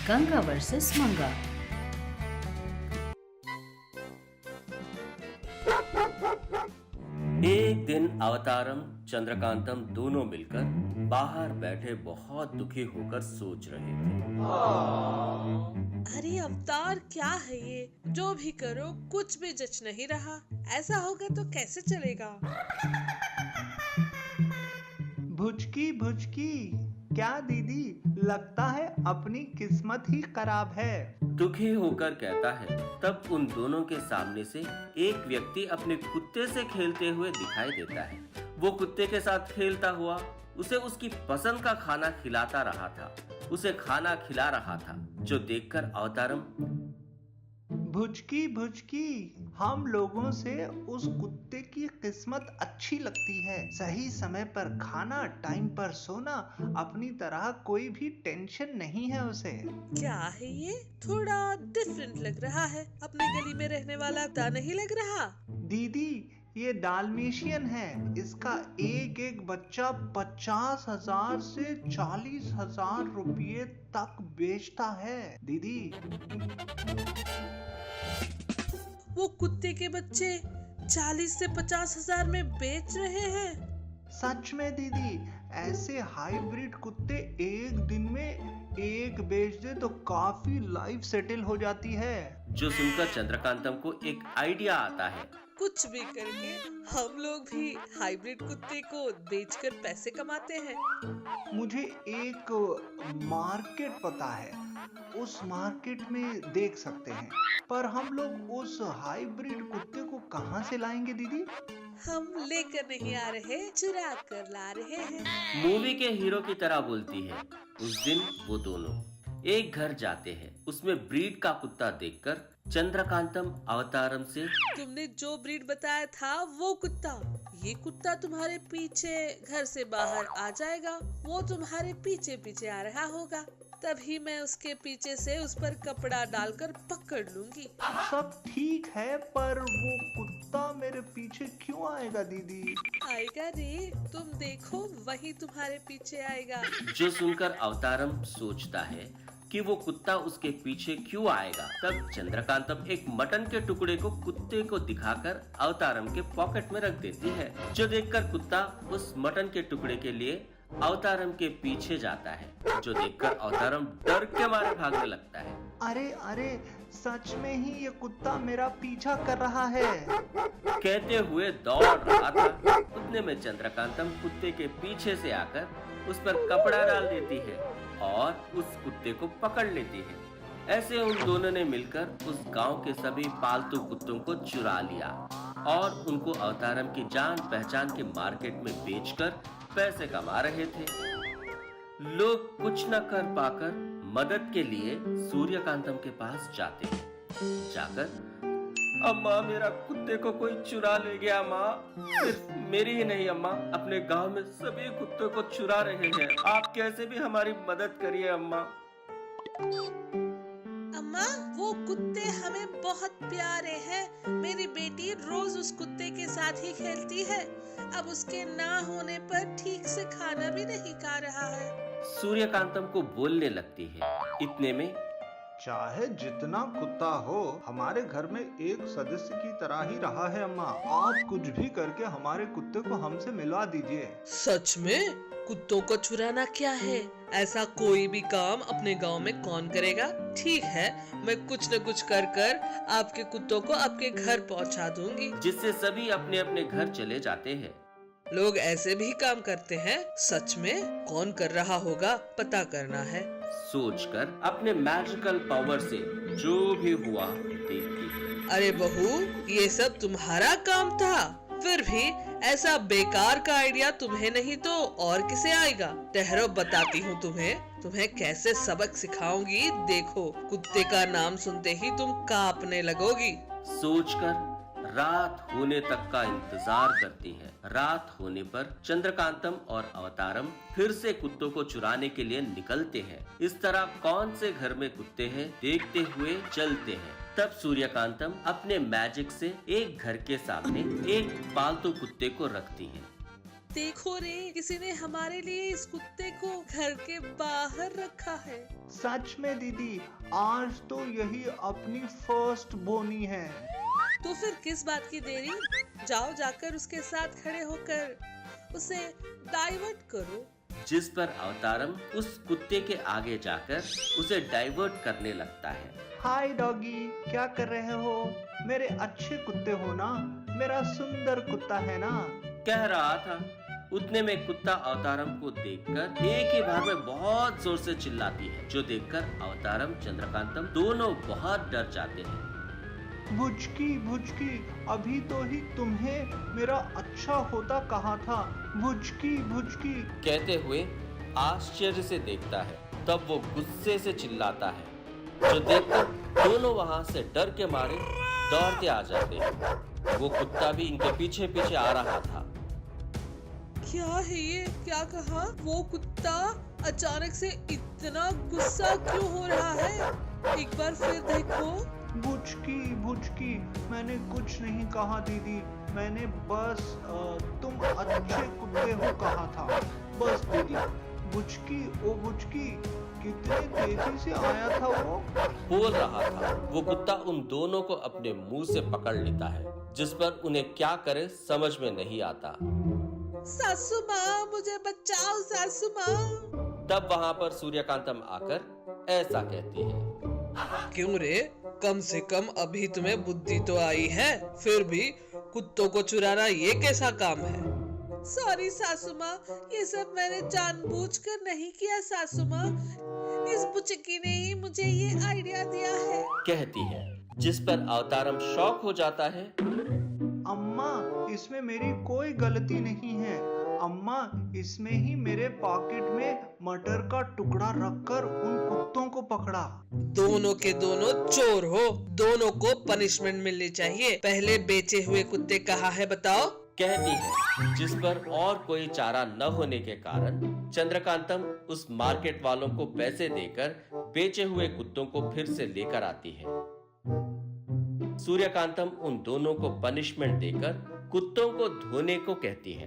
Ganga versus मंगा। एक दिन अवतारम चंद्रकांतम दोनों मिलकर बाहर बैठे बहुत दुखी होकर सोच रहे थे। अरे अवतार, क्या है ये? जो भी करो कुछ भी जच नहीं रहा। ऐसा होगा तो कैसे चलेगा? भुचकी भुचकी, क्या दीदी, लगता है अपनी किस्मत ही खराब है। दुखी होकर कहता है। तब उन दोनों के सामने से एक व्यक्ति अपने कुत्ते से खेलते हुए दिखाई देता है। वो कुत्ते के साथ खेलता हुआ उसे उसकी पसंद का खाना खिलाता रहा था, उसे खाना खिला रहा था, जो देखकर अवतारम भुचकी भुचकी, हम लोगों से उस कुत्ते की किस्मत अच्छी लगती है। सही समय पर खाना, टाइम पर सोना, अपनी तरह कोई भी टेंशन नहीं है उसे। क्या है ये? थोड़ा डिफरेंट लग रहा है। अपने गली में रहने वाला कुत्ता नहीं लग रहा। दीदी, ये डाल्मेशियन है। इसका एक एक बच्चा 50,000 से 40,000 रुपये तक बेचता है दीदी। वो कुत्ते के बच्चे 40 से 50,000 में बेच रहे हैं। सच में दीदी, ऐसे हाइब्रिड कुत्ते एक दिन में एक बेच दे तो काफी लाइफ सेटल हो जाती है। जो सुनकर चंद्रकांतम को एक आइडिया आता है। कुछ भी करके हम लोग भी हाइब्रिड कुत्ते को बेचकर पैसे कमाते हैं। मुझे एक मार्केट पता है, उस मार्केट में देख सकते हैं। पर हम लोग उस हाइब्रिड कुत्ते को कहाँ से लाएंगे दीदी? हम लेकर नहीं आ रहे, चुरा कर ला रहे हैं। मूवी के हीरो की तरह बोलती है। उस दिन वो दोनों एक घर जाते हैं। उसमें ब्रीड का कुत्ता देखकर चंद्रकांतम अवतारम से, तुमने जो ब्रीड बताया था वो कुत्ता, ये कुत्ता तुम्हारे पीछे घर से बाहर आ जाएगा। वो तुम्हारे पीछे पीछे आ रहा होगा, तभी मैं उसके पीछे से उस पर कपड़ा डालकर पकड़ लूंगी। सब ठीक है, पर वो कुत्ता मेरे पीछे क्यों आएगा दीदी? आएगा रे, तुम देखो, वही तुम्हारे पीछे आएगा। जो सुनकर अवतारम सोचता है कि वो कुत्ता उसके पीछे क्यों आएगा। तब चंद्रकांतम एक मटन के टुकड़े को कुत्ते को दिखाकर अवतारम के पॉकेट में रख देती है, जो देखकर कुत्ता उस मटन के टुकड़े के लिए अवतारम के पीछे जाता है, जो देखकर अवतारम डर के मारे भागने लगता है। अरे अरे, सच में ही ये कुत्ता मेरा पीछा कर रहा है, कहते हुए दौड़ रहा था। उतने में चंद्रकांतम कुत्ते के पीछे से आकर उस पर कपड़ा डाल देती है और उस कुत्ते को पकड़ लेती है। ऐसे उन दोनों ने मिलकर उस गांव के सभी पालतू कुत्तों को चुरा लिया और उनको अवतारम की जान पहचान के मार्केट में बेचकर पैसे कमा रहे थे। लोग कुछ न कर पाकर मदद के लिए सूर्यकांतम के पास जाते हैं। जाकर, अम्मा, मेरा कुत्ते को कोई चुरा ले गया माँ। सिर्फ मेरी ही नहीं अम्मा, अपने गांव में सभी कुत्तों को चुरा रहे हैं। आप कैसे भी हमारी मदद करिए अम्मा। अम्मा, वो कुत्ते हमें बहुत प्यारे हैं। मेरी बेटी रोज उस कुत्ते के साथ ही खेलती है। अब उसके ना होने पर ठीक से खाना भी नहीं खा रहा है। सूर्यकांतम को बोलने लगती है। इतने में चाहे जितना कुत्ता हो, हमारे घर में एक सदस्य की तरह ही रहा है अम्मा। आप कुछ भी करके हमारे कुत्ते को हमसे मिलवा दीजिए। सच में? कुत्तों को चुराना क्या है? ऐसा कोई भी काम अपने गांव में कौन करेगा? ठीक है, मैं कुछ न कुछ कर कर आपके कुत्तों को आपके घर पहुंचा दूंगी। जिससे सभी अपने अपने घर चले जाते हैं। लोग ऐसे भी काम करते हैं? सच में? कौन कर रहा होगा, पता करना है। सोचकर अपने मैजिकल पावर से जो भी हुआ देखती है। अरे बहू, ये सब तुम्हारा काम था? फिर भी ऐसा बेकार का आइडिया तुम्हें नहीं तो और किसे आएगा? ठहरो, बताती हूँ तुम्हें कैसे सबक सिखाऊंगी। देखो, कुत्ते का नाम सुनते ही तुम कांपने लगोगी। सोचकर रात होने तक का इंतजार करती है। रात होने पर चंद्रकांतम और अवतारम फिर से कुत्तों को चुराने के लिए निकलते हैं। इस तरह कौन से घर में कुत्ते हैं देखते हुए चलते हैं। तब सूर्यकांतम अपने मैजिक से एक घर के सामने एक पालतू कुत्ते को रखती है। देखो रे, किसी ने हमारे लिए इस कुत्ते को घर के बाहर रखा है। सच में दीदी, आज तो यही अपनी फर्स्ट बोनी है। तो फिर किस बात की देरी, जाओ जाकर उसके साथ खड़े होकर उसे डाइवर्ट करो। जिस पर अवतारम उस कुत्ते के आगे जाकर उसे डाइवर्ट करने लगता है। हाय डॉगी, क्या कर रहे हो? मेरे अच्छे कुत्ते हो ना, मेरा सुंदर कुत्ता है ना। कह रहा था, उतने में कुत्ता अवतारम को देखकर एक ही बार में बहुत जोर से चिल्लाती है, जो देखकर अवतारम चंद्रकांतम दोनों बहुत डर जाते हैं। भुचकी भुचकी, अभी तो ही तुम्हें मेरा अच्छा होता कहा था। भुचकी भुचकी, कहते हुए आश्चर्य से देखता है। तब वो गुस्से से चिल्लाता है, जो देखकर दोनों वहां से डर के मारे दौड़ते आ जाते हैं। वो कुत्ता भी इनके पीछे पीछे आ रहा था। क्या है ये, क्या कहा? वो कुत्ता अचानक से इतना गुस्सा क्यों हो रहा है? एक बार फिर देखो। भुचकी भुचकी, मैंने कुछ नहीं कहा दीदी, मैंने बस तुम अच्छे कुत्ते हो कहा था, बस दीदी। भुचकी, ओ भुचकी, कितने तेजी से आया था वो। बोल रहा था। वो कुत्ता उन दोनों को अपने मुंह से पकड़ लेता है, जिस पर उन्हें क्या करे समझ में नहीं आता। सासू माँ, मुझे बचाओ सासू माँ। तब वहां पर सूर्यकांतम आकर ऐसा कहती है, क्यों रे, कम से कम अभी तुम्हें बुद्धि तो आई है, फिर भी कुत्तों को चुराना ये कैसा काम है? सॉरी सासू माँ, ये सब मैंने जानबूझकर नहीं किया सासू माँ, इस बुचकी ने ही मुझे ये आइडिया दिया है, कहती है। जिस पर अवतारम शॉक हो जाता है। अम्मा, इसमें मेरी कोई गलती नहीं है। अम्मा, इसमें ही मेरे पॉकेट में मटर का टुकड़ा रखकर उन कुत्तों को पकड़ा। दोनों के दोनों चोर हो, दोनों को पनिशमेंट मिलनी चाहिए। पहले बेचे हुए कुत्ते कहाँ है बताओ? कहती है। जिस पर और कोई चारा न होने के कारण चंद्रकांतम उस मार्केट वालों को पैसे देकर बेचे हुए कुत्तों को फिर से लेकर आती है। सूर्यकांतम उन दोनों को पनिशमेंट देकर कुत्तों को धोने को कहती है।